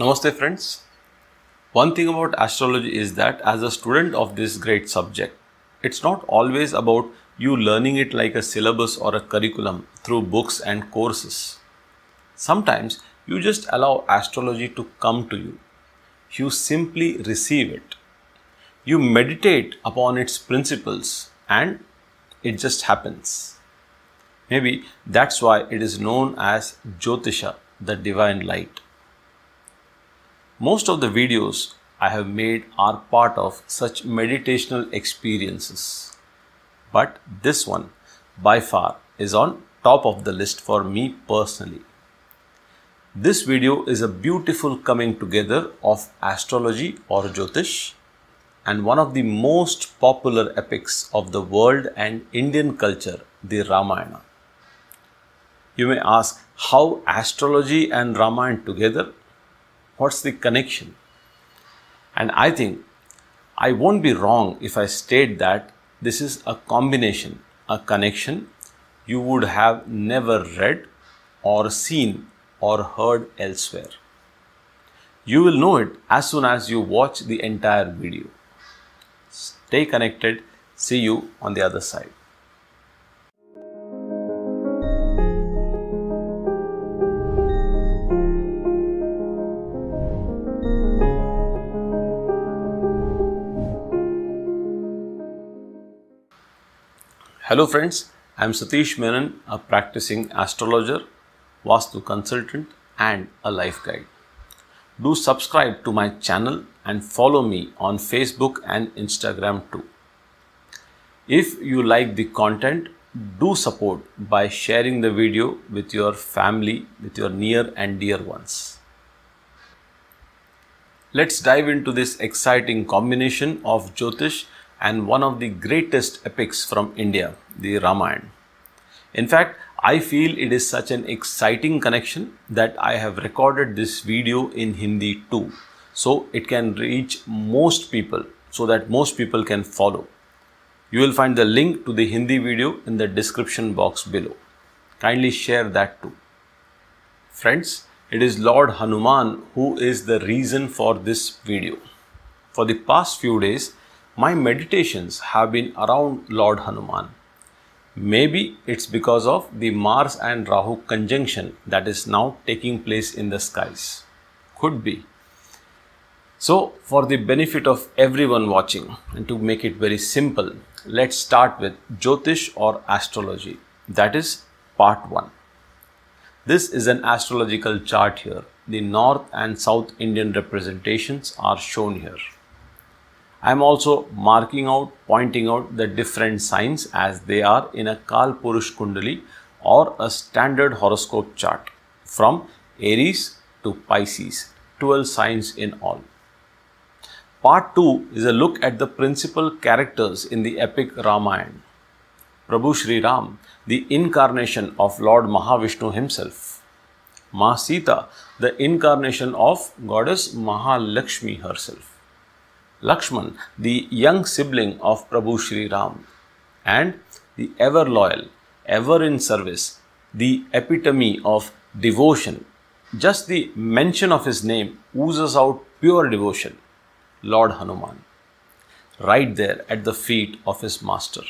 Namaste friends. One thing about astrology is that as a student of this great subject, it's not always about you learning it like a syllabus or a curriculum through books and courses. Sometimes you just allow astrology to come to you. You simply receive it. You meditate upon its principles and it just happens. Maybe that's why it is known as Jyotisha, the divine light. Most of the videos I have made are part of such meditational experiences. But this one, by far, is on top of the list for me personally. This video is a beautiful coming together of astrology or Jyotish and one of the most popular epics of the world and Indian culture, the Ramayana. You may ask, how astrology and Ramayana together? What's the connection? And I think I won't be wrong if I state that this is a combination, a connection you would have never read or seen or heard elsewhere. You will know it as soon as you watch the entire video. Stay connected. See you on the other side. Hello friends, I am Satish Menon, a practicing astrologer, Vastu consultant and a life guide. Do subscribe to my channel and follow me on Facebook and Instagram too. If you like the content, do support by sharing the video with your family, with your near and dear ones. Let's dive into this exciting combination of Jyotish and one of the greatest epics from India, the Ramayana. In fact, I feel it is such an exciting connection that I have recorded this video in Hindi too, so it can reach most people, so that most people can follow. You will find the link to the Hindi video in the description box below. Kindly share that too. Friends, it is Lord Hanuman who is the reason for this video. For the past few days, my meditations have been around Lord Hanuman. Maybe it's because of the Mars and Rahu conjunction that is now taking place in the skies. Could be. So, for the benefit of everyone watching and to make it very simple, let's start with Jyotish or astrology. That is part 1. This is an astrological chart here. The North and South Indian representations are shown here. I am also pointing out the different signs as they are in a Kalpurush Kundali or a standard horoscope chart from Aries to Pisces, 12 signs in all. Part 2 is a look at the principal characters in the epic Ramayana. Prabhu Shri Ram, the incarnation of Lord Mahavishnu himself. Ma Sita, the incarnation of goddess Mahalakshmi herself. Lakshman, the young sibling of Prabhu Shri Ram, and the ever loyal, ever in service, the epitome of devotion. Just the mention of his name oozes out pure devotion, Lord Hanuman, right there at the feet of his master.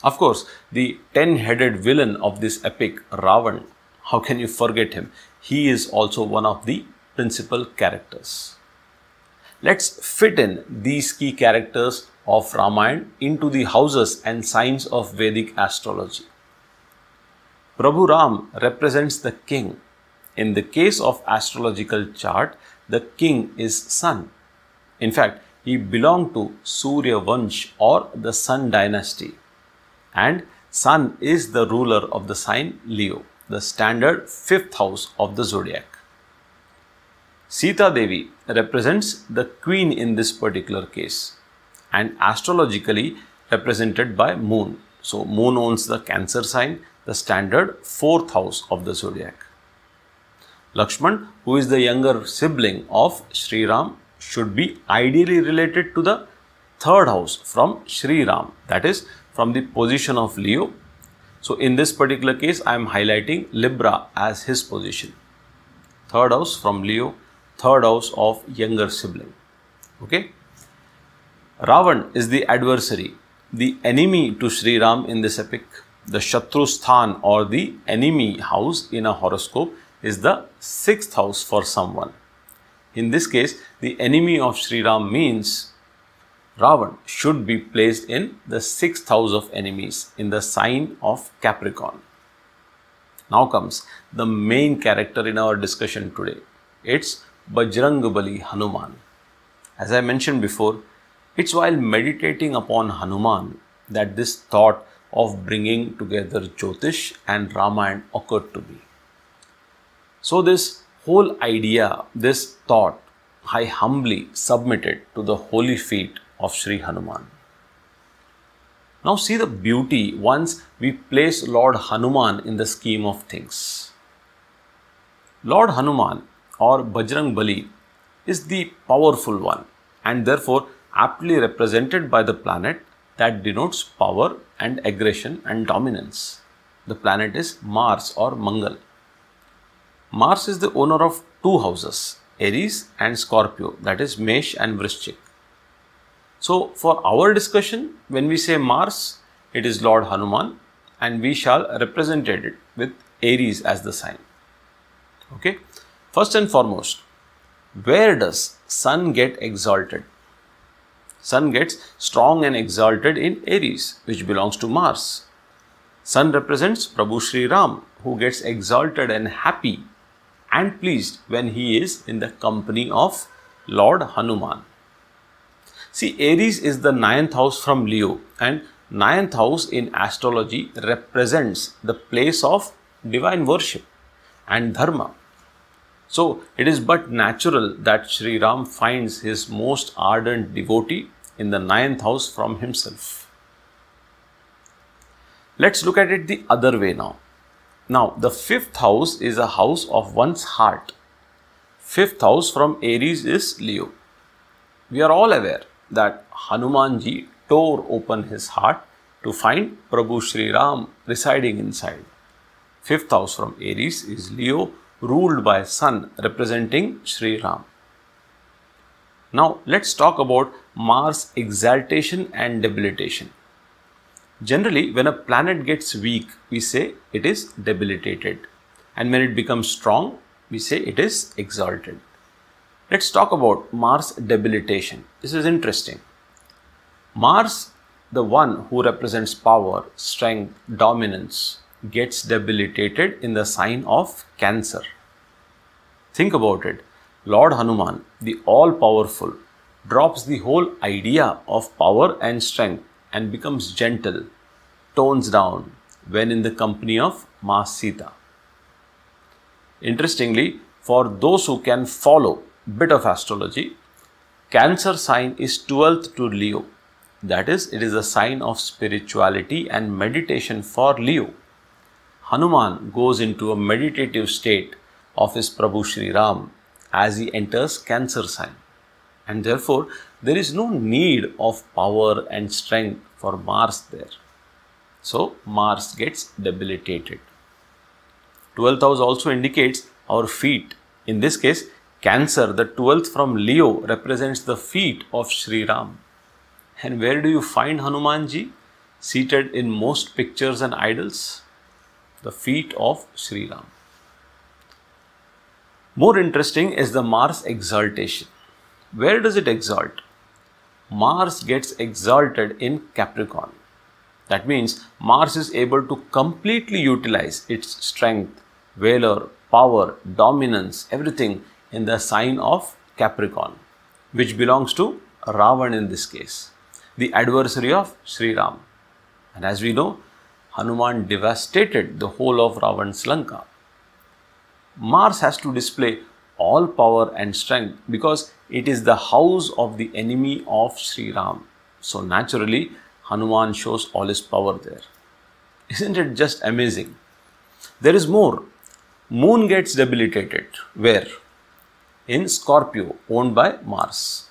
Of course, the 10-headed villain of this epic, Ravan, how can you forget him? He is also one of the principal characters. Let's fit in these key characters of Ramayana into the houses and signs of Vedic astrology. Prabhu Ram represents the king. In the case of astrological chart, the king is sun. In fact, he belonged to Surya Vansh or the Sun dynasty. And sun is the ruler of the sign Leo, the standard 5th house of the zodiac. Sita Devi represents the queen in this particular case and astrologically represented by moon. So moon owns the Cancer sign, the standard 4th house of the zodiac. Lakshman, who is the younger sibling of Sri Ram, should be ideally related to the 3rd house from Sri Ram, that is from the position of Leo. So in this particular case, I am highlighting Libra as his position. 3rd house from Leo, third house of younger sibling. Okay. Ravan is the adversary, the enemy to Sri Ram in this epic. The Shatru Sthan or the enemy house in a horoscope is the sixth house for someone. In this case, the enemy of Sri Ram means Ravan should be placed in the sixth house of enemies in the sign of Capricorn. Now comes the main character in our discussion today. It's Bajrangbali Hanuman. As I mentioned before, it's while meditating upon Hanuman that this thought of bringing together Jyotish and Ramayana occurred to me. So this whole idea, this thought, I humbly submitted to the holy feet of Sri Hanuman. Now see the beauty once we place Lord Hanuman in the scheme of things. Lord Hanuman or Bajrangbali is the powerful one and therefore aptly represented by the planet that denotes power and aggression and dominance. The planet is Mars or Mangal. Mars is the owner of two houses, Aries and Scorpio, that is Mesh and Vrishchik. So for our discussion, when we say Mars, it is Lord Hanuman and we shall represent it with Aries as the sign. Okay. First and foremost, where does Sun get exalted? Sun gets strong and exalted in Aries, which belongs to Mars. Sun represents Prabhu Sri Ram, who gets exalted and happy and pleased when he is in the company of Lord Hanuman. See, Aries is the ninth house from Leo, and ninth house in astrology represents the place of divine worship and dharma. So it is but natural that Sri Ram finds his most ardent devotee in the ninth house from himself. Let's look at it the other way now. Now the fifth house is a house of one's heart. Fifth house from Aries is Leo. We are all aware that Hanumanji tore open his heart to find Prabhu Sri Ram residing inside. Fifth house from Aries is Leo, ruled by Sun representing Sri Ram. Now let's talk about Mars exaltation and debilitation. Generally, when a planet gets weak, we say it is debilitated, and when it becomes strong, we say it is exalted. Let's talk about Mars debilitation. This is interesting. Mars, the one who represents power, strength, dominance, gets debilitated in the sign of Cancer. Think about it. Lord Hanuman, the all-powerful, drops the whole idea of power and strength and becomes gentle, tones down when in the company of Ma Sita. Interestingly, for those who can follow bit of astrology, Cancer sign is 12th to Leo. That is, it is a sign of spirituality and meditation for Leo. Hanuman goes into a meditative state of his Prabhu Sri Ram as he enters Cancer sign, and therefore there is no need of power and strength for Mars there. So Mars gets debilitated. 12th house also indicates our feet. In this case, Cancer, the 12th from Leo, represents the feet of Sri Ram. And where do you find Hanumanji? Seated in most pictures and idols? The feet of Sri Ram. More interesting is the Mars exaltation. Where does it exalt? Mars gets exalted in Capricorn. That means Mars is able to completely utilize its strength, valor, power, dominance, everything in the sign of Capricorn, which belongs to Ravan in this case, the adversary of Sri Ram. And as we know, Hanuman devastated the whole of Ravan's Lanka. Mars has to display all power and strength because it is the house of the enemy of Sri Ram. So naturally, Hanuman shows all his power there. Isn't it just amazing? There is more. Moon gets debilitated. Where? In Scorpio, owned by Mars.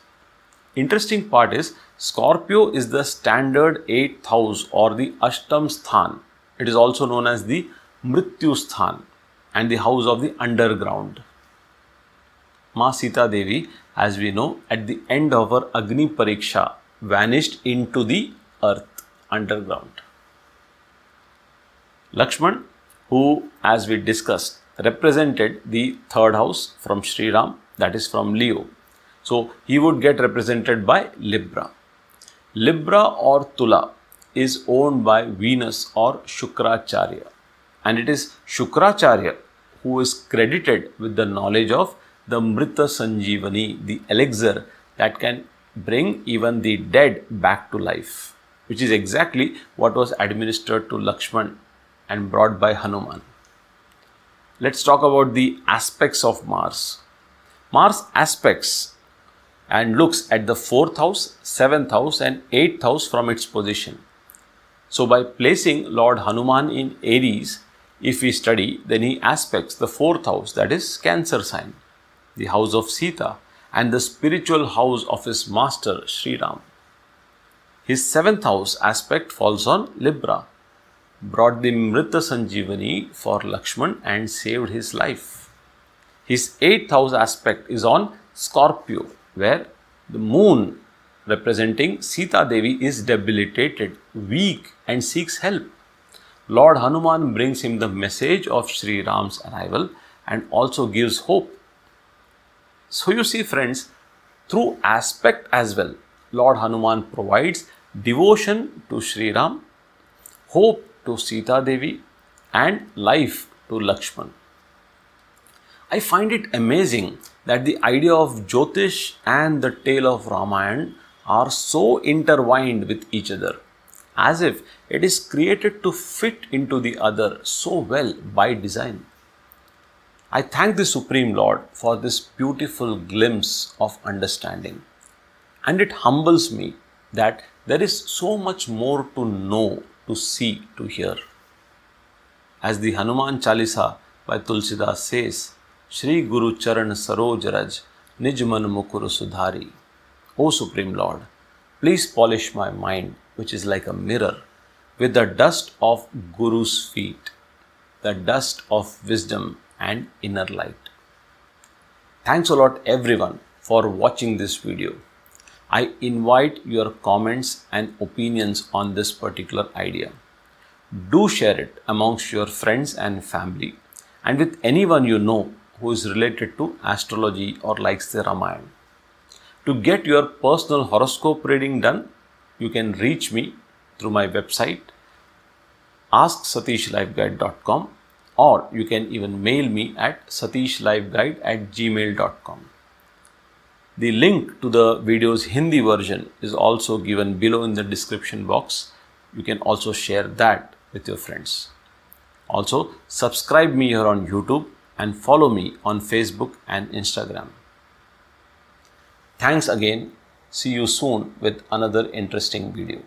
Interesting part is, Scorpio is the standard 8th house or the Ashtam Sthan. It is also known as the Mrityu Sthan and the house of the underground. Ma Sita Devi, as we know, at the end of her Agni Pariksha, vanished into the earth underground. Lakshman, who, as we discussed, represented the third house from Sri Ram, that is from Leo. So he would get represented by Libra. Libra or Tula is owned by Venus or Shukracharya, and it is Shukracharya who is credited with the knowledge of the Mrita Sanjeevani, the elixir that can bring even the dead back to life, which is exactly what was administered to Lakshman and brought by Hanuman. Let's talk about the aspects of Mars. Mars aspects and looks at the 4th house, 7th house and 8th house from its position. So by placing Lord Hanuman in Aries, if we study, then he aspects the 4th house, that is Cancer sign, the house of Sita, and the spiritual house of his master Sri Ram. His 7th house aspect falls on Libra, brought the Mrita Sanjeevani for Lakshman and saved his life. His 8th house aspect is on Scorpio, where the moon representing Sita Devi is debilitated, weak and seeks help. Lord Hanuman brings him the message of Sri Ram's arrival and also gives hope. So you see friends, through aspect as well, Lord Hanuman provides devotion to Sri Ram, hope to Sita Devi and life to Lakshman. I find it amazing that the idea of Jyotish and the tale of Ramayana are so intertwined with each other, as if it is created to fit into the other so well by design. I thank the Supreme Lord for this beautiful glimpse of understanding, and it humbles me that there is so much more to know, to see, to hear. As the Hanuman Chalisa by Tulsidas says, Shri Guru Charan Saroj Raj Nij Man Mukur Sudhari. O Supreme Lord, please polish my mind, which is like a mirror, with the dust of Guru's feet, the dust of wisdom and inner light. Thanks a lot everyone for watching this video. I invite your comments and opinions on this particular idea. Do share it amongst your friends and family and with anyone you know who is related to astrology or likes the Ramayana. To get your personal horoscope reading done, you can reach me through my website asksatishlifeguide.com, or you can even mail me at satishlifeguide@gmail.com. The link to the video's Hindi version is also given below in the description box. You can also share that with your friends. Also, subscribe me here on YouTube and follow me on Facebook and Instagram. Thanks again. See you soon with another interesting video.